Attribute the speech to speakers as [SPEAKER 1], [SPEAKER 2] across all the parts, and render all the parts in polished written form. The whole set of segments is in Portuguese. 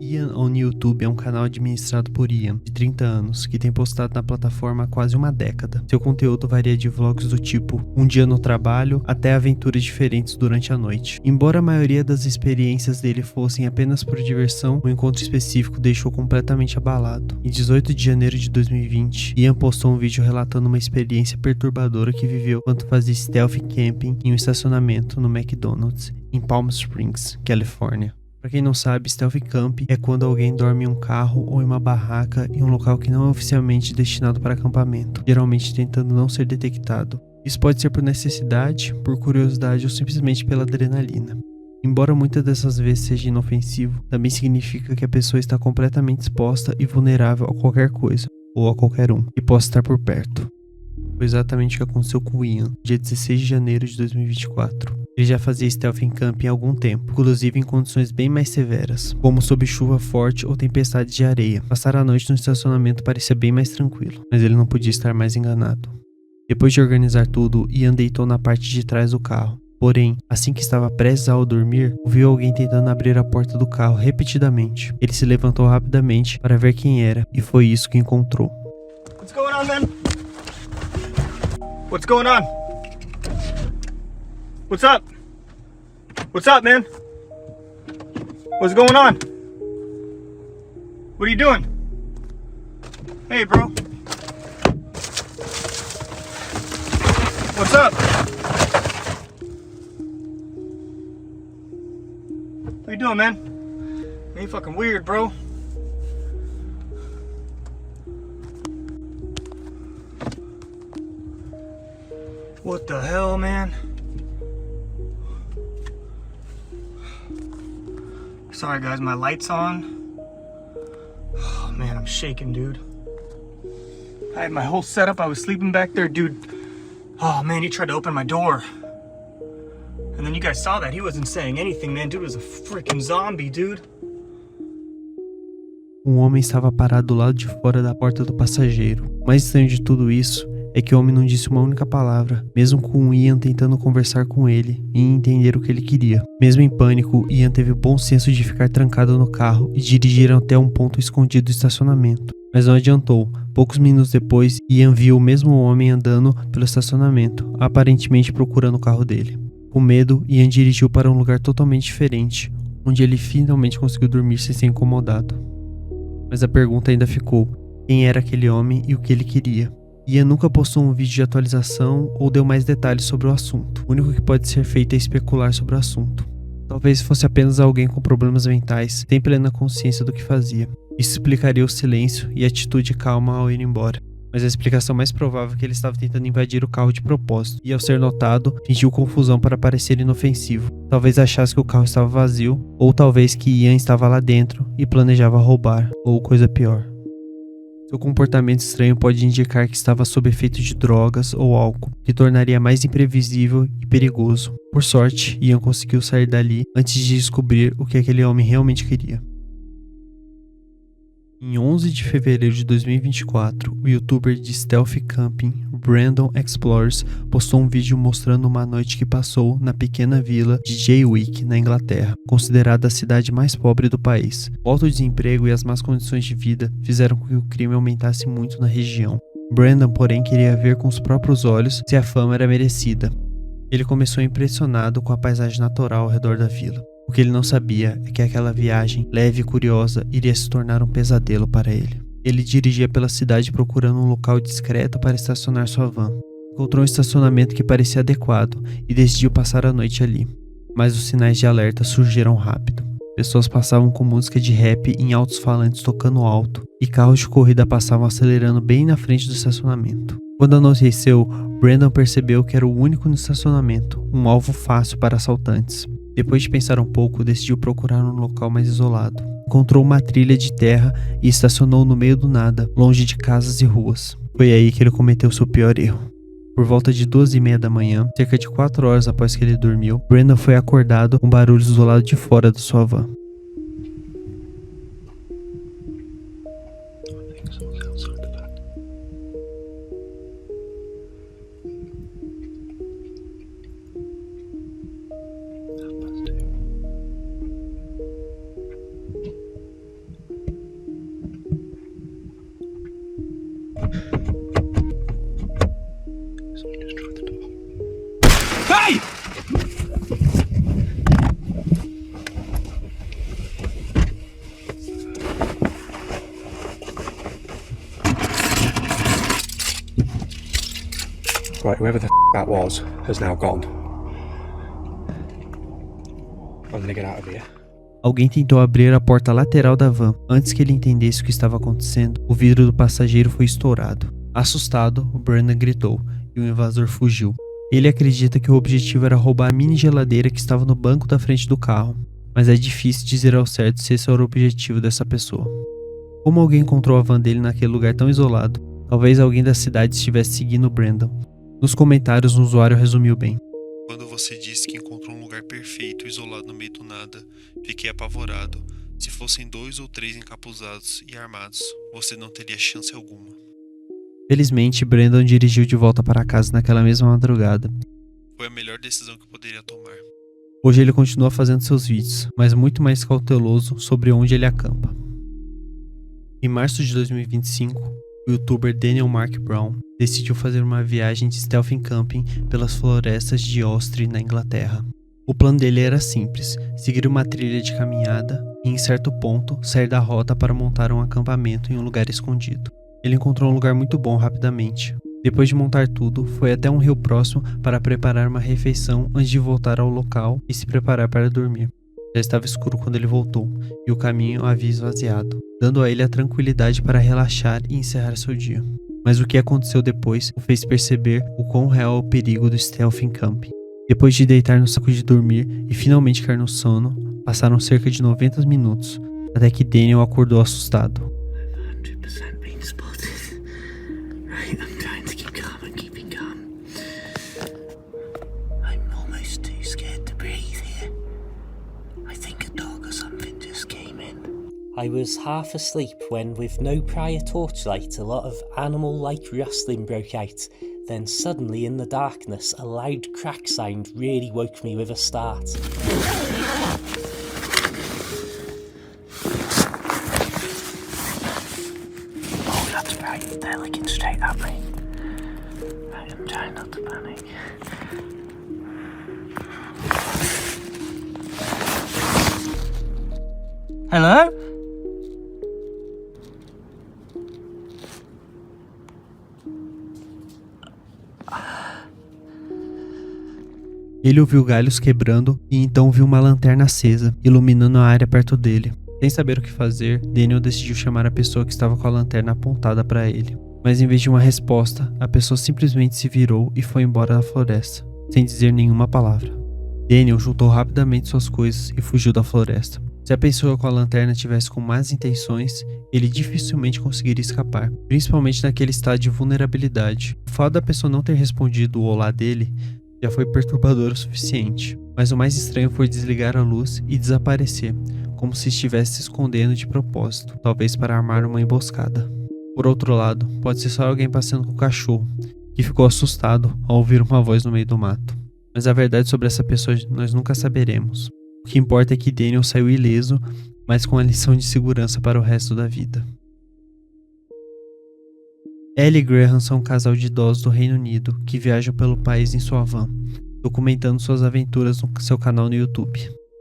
[SPEAKER 1] Ian on YouTube é um canal administrado por Ian, de 30 anos, que tem postado na plataforma há quase uma década. Seu conteúdo varia de vlogs do tipo um dia no trabalho até aventuras diferentes durante a noite. Embora a maioria das experiências dele fossem apenas por diversão, o encontro específico deixou completamente abalado. Em 18 de janeiro de 2020, Ian postou um vídeo relatando uma experiência perturbadora que viveu enquanto fazia stealth camping em um estacionamento no McDonald's, em Palm Springs, Califórnia. Pra quem não sabe, stealth camp é quando alguém dorme em um carro ou em uma barraca em um local que não é oficialmente destinado para acampamento, geralmente tentando não ser detectado. Isso pode ser por necessidade, por curiosidade ou simplesmente pela adrenalina. Embora muitas dessas vezes seja inofensivo, também significa que a pessoa está completamente exposta e vulnerável a qualquer coisa, ou a qualquer um, que possa estar por perto. Foi exatamente o que aconteceu com o Ian, dia 16 de janeiro de 2024. Ele já fazia stealth em camping há algum tempo, inclusive em condições bem mais severas, como sob chuva forte ou tempestade de areia. Passar a noite no estacionamento parecia bem mais tranquilo, mas ele não podia estar mais enganado. Depois de organizar tudo, Ian deitou na parte de trás do carro. Porém, assim que estava prestes ao dormir, ouviu alguém tentando abrir a porta do carro repetidamente. Ele se levantou rapidamente para ver quem era, e foi isso que encontrou.
[SPEAKER 2] What's going on, man? What's going on? What's up? What's up, man? What's going on? What are you doing? Hey, bro. What's up? What you doing, man? You fucking weird, bro. What the hell, man? Sorry guys, my light's on. Oh man, I'm shaking, dude. I had my whole setup, I was sleeping back there, dude. Oh man, he tried to open my door. And then you guys saw that, he wasn't saying anything, man. Dude was a freaking zombie, dude.
[SPEAKER 1] Um homem estava parado do lado de fora da porta do passageiro. O mais estranho de tudo isso é que o homem não disse uma única palavra, mesmo com o Ian tentando conversar com ele e entender o que ele queria. Mesmo em pânico, Ian teve o bom senso de ficar trancado no carro e dirigir até um ponto escondido do estacionamento. Mas não adiantou. Poucos minutos depois, Ian viu o mesmo homem andando pelo estacionamento, aparentemente procurando o carro dele. Com medo, Ian dirigiu para um lugar totalmente diferente, onde ele finalmente conseguiu dormir sem ser incomodado. Mas a pergunta ainda ficou: quem era aquele homem e o que ele queria? Ian nunca postou um vídeo de atualização ou deu mais detalhes sobre o assunto. O único que pode ser feito é especular sobre o assunto. Talvez fosse apenas alguém com problemas mentais, sem plena consciência do que fazia. Isso explicaria o silêncio e a atitude calma ao ir embora. Mas a explicação mais provável é que ele estava tentando invadir o carro de propósito, e ao ser notado, fingiu confusão para parecer inofensivo. Talvez achasse que o carro estava vazio, ou talvez que Ian estava lá dentro e planejava roubar, ou coisa pior. Seu comportamento estranho pode indicar que estava sob efeito de drogas ou álcool, que tornaria mais imprevisível e perigoso. Por sorte, Ian conseguiu sair dali antes de descobrir o que aquele homem realmente queria. Em 11 de fevereiro de 2024, o youtuber de stealth camping Brandon Explores postou um vídeo mostrando uma noite que passou na pequena vila de Jaywick, na Inglaterra, considerada a cidade mais pobre do país. O alto desemprego e as más condições de vida fizeram com que o crime aumentasse muito na região. Brandon, porém, queria ver com os próprios olhos se a fama era merecida. Ele começou impressionado com a paisagem natural ao redor da vila. O que ele não sabia é que aquela viagem, leve e curiosa, iria se tornar um pesadelo para ele. Ele dirigia pela cidade procurando um local discreto para estacionar sua van. Encontrou um estacionamento que parecia adequado e decidiu passar a noite ali. Mas os sinais de alerta surgiram rápido. Pessoas passavam com música de rap em altos falantes tocando alto e carros de corrida passavam acelerando bem na frente do estacionamento. Quando anoiteceu, Brandon percebeu que era o único no estacionamento, um alvo fácil para assaltantes. Depois de pensar um pouco, decidiu procurar um local mais isolado. Encontrou uma trilha de terra e estacionou no meio do nada, longe de casas e ruas. Foi aí que ele cometeu seu pior erro. Por volta de 2h30 da manhã, cerca de 4 horas após que ele dormiu, Brandon foi acordado com barulhos do lado de fora da sua van.
[SPEAKER 2] Right, whoever the that was has now gone. I'm gonna get out of here.
[SPEAKER 1] Alguém tentou abrir a porta lateral da van. Antes que ele entendesse o que estava acontecendo, o vidro do passageiro foi estourado. Assustado, o Brandon gritou e o invasor fugiu. Ele acredita que o objetivo era roubar a mini geladeira que estava no banco da frente do carro, mas é difícil dizer ao certo se esse era o objetivo dessa pessoa. Como alguém encontrou a van dele naquele lugar tão isolado? Talvez alguém da cidade estivesse seguindo o Brandon. Nos comentários, um usuário resumiu bem.
[SPEAKER 3] Quando você disse que encontrou um lugar perfeito isolado no meio do nada, fiquei apavorado. Se fossem 2 ou 3 encapuzados e armados, você não teria chance alguma.
[SPEAKER 1] Felizmente, Brandon dirigiu de volta para casa naquela mesma madrugada.
[SPEAKER 3] Foi a melhor decisão que eu poderia tomar.
[SPEAKER 1] Hoje ele continua fazendo seus vídeos, mas muito mais cauteloso sobre onde ele acampa. Em março de 2025, o youtuber Daniel Mark Brown decidiu fazer uma viagem de stealth camping pelas florestas de Ostre, na Inglaterra. O plano dele era simples, seguir uma trilha de caminhada e, em certo ponto, sair da rota para montar um acampamento em um lugar escondido. Ele encontrou um lugar muito bom rapidamente. Depois de montar tudo, foi até um rio próximo para preparar uma refeição antes de voltar ao local e se preparar para dormir. Já estava escuro quando ele voltou, e o caminho havia esvaziado, dando a ele a tranquilidade para relaxar e encerrar seu dia. Mas o que aconteceu depois o fez perceber o quão real é o perigo do stealth camping. Depois de deitar no saco de dormir e finalmente cair no sono, passaram cerca de 90 minutos, até que Daniel acordou assustado.
[SPEAKER 4] I was half asleep when, with no prior torchlight, a lot of animal-like rustling broke out. Then suddenly in the darkness, a loud crack sound really woke me with a start.
[SPEAKER 5] Oh, that's right, they're looking straight at me. Right, I'm trying not to panic.
[SPEAKER 2] Hello?
[SPEAKER 1] Ele ouviu galhos quebrando e então viu uma lanterna acesa, iluminando a área perto dele. Sem saber o que fazer, Daniel decidiu chamar a pessoa que estava com a lanterna apontada para ele. Mas em vez de uma resposta, a pessoa simplesmente se virou e foi embora da floresta, sem dizer nenhuma palavra. Daniel juntou rapidamente suas coisas e fugiu da floresta. Se a pessoa com a lanterna tivesse com más intenções, ele dificilmente conseguiria escapar, principalmente naquele estado de vulnerabilidade. O fato da pessoa não ter respondido o olá dele já foi perturbador o suficiente, mas o mais estranho foi desligar a luz e desaparecer, como se estivesse se escondendo de propósito, talvez para armar uma emboscada. Por outro lado, pode ser só alguém passando com o cachorro, que ficou assustado ao ouvir uma voz no meio do mato. Mas a verdade sobre essa pessoa nós nunca saberemos. O que importa é que Daniel saiu ileso, mas com a lição de segurança para o resto da vida. Ellie e Graham são um casal de idosos do Reino Unido que viajam pelo país em sua van, documentando suas aventuras no seu canal no YouTube.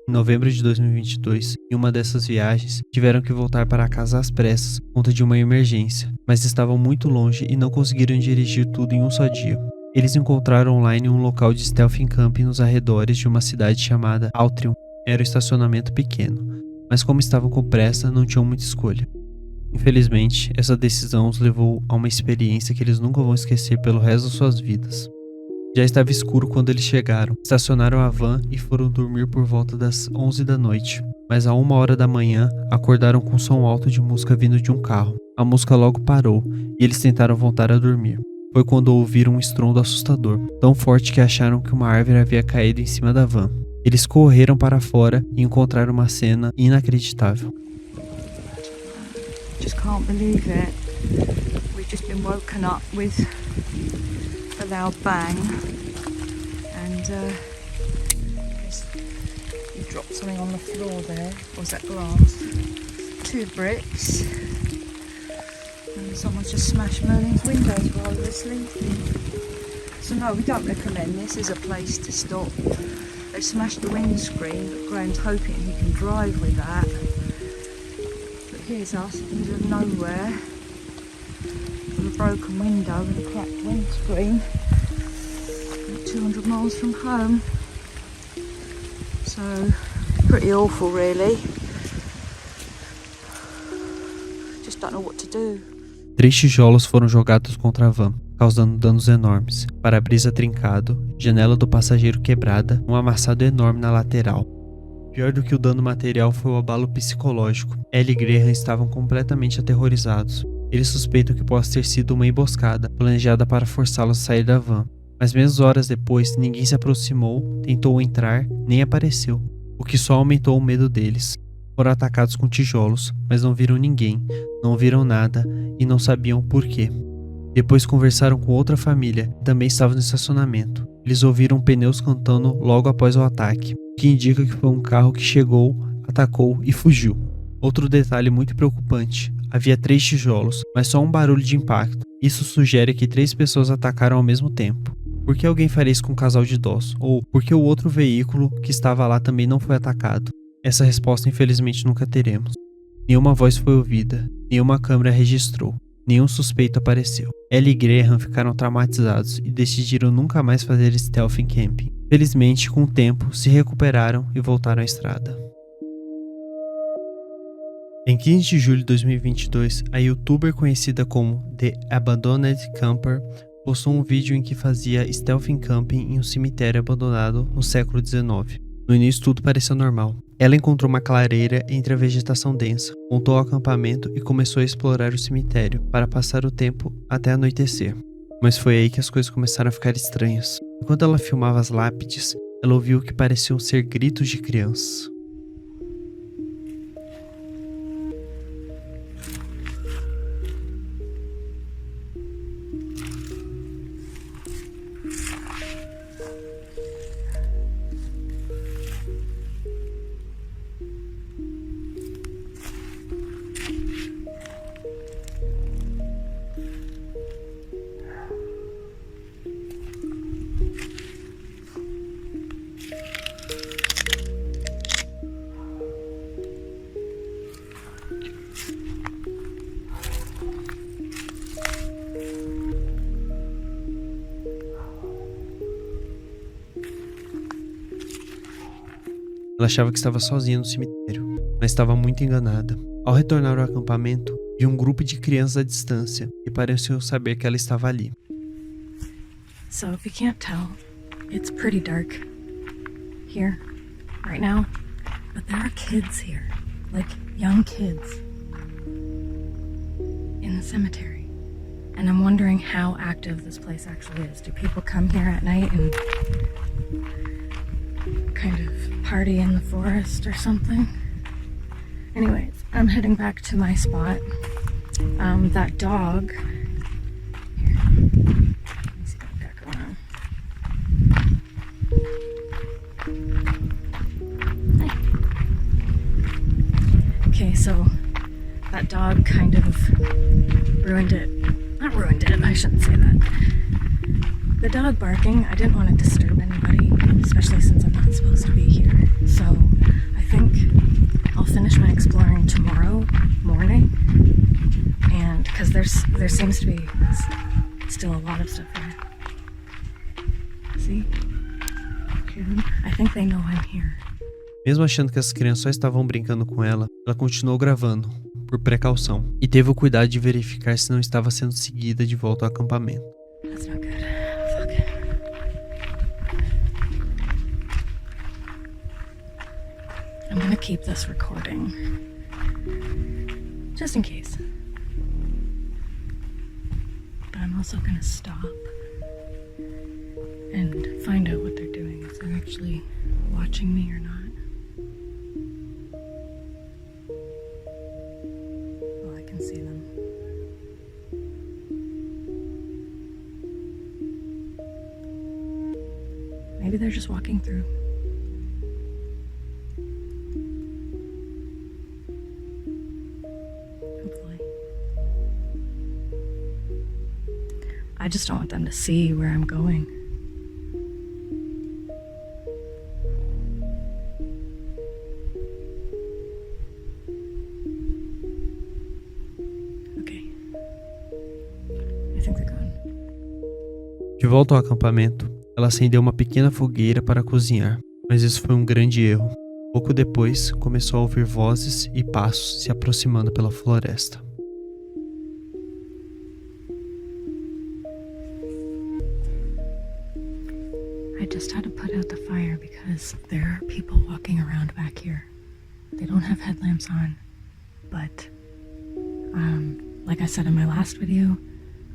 [SPEAKER 1] Em novembro de 2022, em uma dessas viagens, tiveram que voltar para casa às pressas por conta de uma emergência, mas estavam muito longe e não conseguiram dirigir tudo em um só dia. Eles encontraram online um local de stealth camping nos arredores de uma cidade chamada Altrincham. Era um estacionamento pequeno, mas como estavam com pressa, não tinham muita escolha. Infelizmente, essa decisão os levou a uma experiência que eles nunca vão esquecer pelo resto de suas vidas. Já estava escuro quando eles chegaram, estacionaram a van e foram dormir por volta das 11 da noite. Mas a 1h da manhã, acordaram com som alto de música vindo de um carro. A música logo parou e eles tentaram voltar a dormir. Foi quando ouviram um estrondo assustador, tão forte que acharam que uma árvore havia caído em cima da van. Eles correram para fora e encontraram uma cena inacreditável.
[SPEAKER 6] Just can't believe it. We've just been woken up with a loud bang, and you dropped something on the floor there. Was that glass? 2 bricks, and someone's just smashed Merlin's windows while we were sleeping. So no, we don't recommend this as a place to stop. They smashed the windscreen, but Graham's hoping he can drive with that. Here's us in the middle of nowhere with a broken window and a cracked windscreen. 200 miles from home. So, pretty awful really. Just don't know what to do.
[SPEAKER 1] 3 tijolos foram jogados contra a van, causando danos enormes. Para-brisa trincado, janela do passageiro quebrada, um amassado enorme na lateral. Pior do que o dano material foi o abalo psicológico. Ellie e Graham estavam completamente aterrorizados. Eles suspeitam que possa ter sido uma emboscada, planejada para forçá-los a sair da van. Mas mesmo horas depois, ninguém se aproximou, tentou entrar, nem apareceu. O que só aumentou o medo deles. Foram atacados com tijolos, mas não viram ninguém, não viram nada e não sabiam por quê. Depois conversaram com outra família, que também estava no estacionamento. Eles ouviram pneus cantando logo após o ataque, o que indica que foi um carro que chegou, atacou e fugiu. Outro detalhe muito preocupante: havia 3 tijolos, mas só um barulho de impacto. Isso sugere que 3 pessoas atacaram ao mesmo tempo. Por que alguém faria isso com um casal de idosos? Ou por que o outro veículo que estava lá também não foi atacado? Essa resposta infelizmente nunca teremos. Nenhuma voz foi ouvida, nenhuma câmera registrou, nenhum suspeito apareceu. Ellie e Graham ficaram traumatizados e decidiram nunca mais fazer stealth camping. Felizmente, com o tempo, se recuperaram e voltaram à estrada. Em 15 de julho de 2022, a youtuber conhecida como The Abandoned Camper postou um vídeo em que fazia stealth camping em um cemitério abandonado no século XIX. No início tudo pareceu normal. Ela encontrou uma clareira entre a vegetação densa, montou o acampamento e começou a explorar o cemitério para passar o tempo até anoitecer. Mas foi aí que as coisas começaram a ficar estranhas. Enquanto ela filmava as lápides, ela ouviu o que pareciam ser gritos de crianças. Ela achava que estava sozinha no cemitério, mas estava muito enganada. Ao retornar ao acampamento, viu um grupo de crianças à distância e pareceu saber que ela estava ali.
[SPEAKER 6] So if you can't tell, it's pretty dark here right now, but there are kids here, like young kids in the cemetery. And I'm wondering how active this place actually is. Do people come here at night and kind of party in the forest or something? Anyways, I'm heading back to my spot. That dog. Here. Let me see what I've got going on. Hi. Okay, so that dog kind of ruined it. Not ruined it, I shouldn't say that. The dog barking, I didn't want to disturb anybody, especially since I'm not supposed to be here. So I think I'll finish my exploring tomorrow morning. And because there seems to be still a lot of stuff here. See? I think they know I'm here.
[SPEAKER 1] Mesmo achando que as crianças só estavam brincando com ela, ela continuou gravando, por precaução, e teve o cuidado de verificar se não estava sendo seguida de volta ao acampamento.
[SPEAKER 6] That's not good. Fuck. I'm gonna keep this recording. Just in case. But I'm also gonna stop and find out what they're doing. If they're actually watching me or not. Well, I can see them. Maybe they're just walking through. Hopefully. I just don't want them to see where I'm going. Okay. I think they're gone.
[SPEAKER 1] De volta ao acampamento, Ela acendeu uma pequena fogueira para cozinhar, mas isso foi um grande erro. Pouco depois, começou a ouvir vozes e passos se aproximando pela floresta.
[SPEAKER 6] I just had to put out the fire because there are people walking around back here. They don't have headlamps on, but like I said in my last video,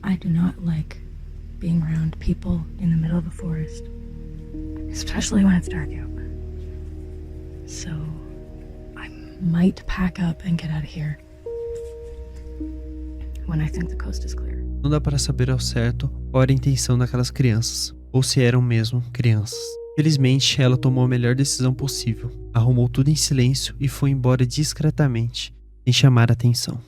[SPEAKER 6] I do not like being around people in the middle of the forest, especially when it's dark out. So I might pack up and get out of here when I think the coast is clear.
[SPEAKER 1] Não dá para saber ao certo qual era a intenção daquelas crianças, ou se eram mesmo crianças. Felizmente, ela tomou a melhor decisão possível, arrumou tudo em silêncio e foi embora discretamente, sem chamar atenção.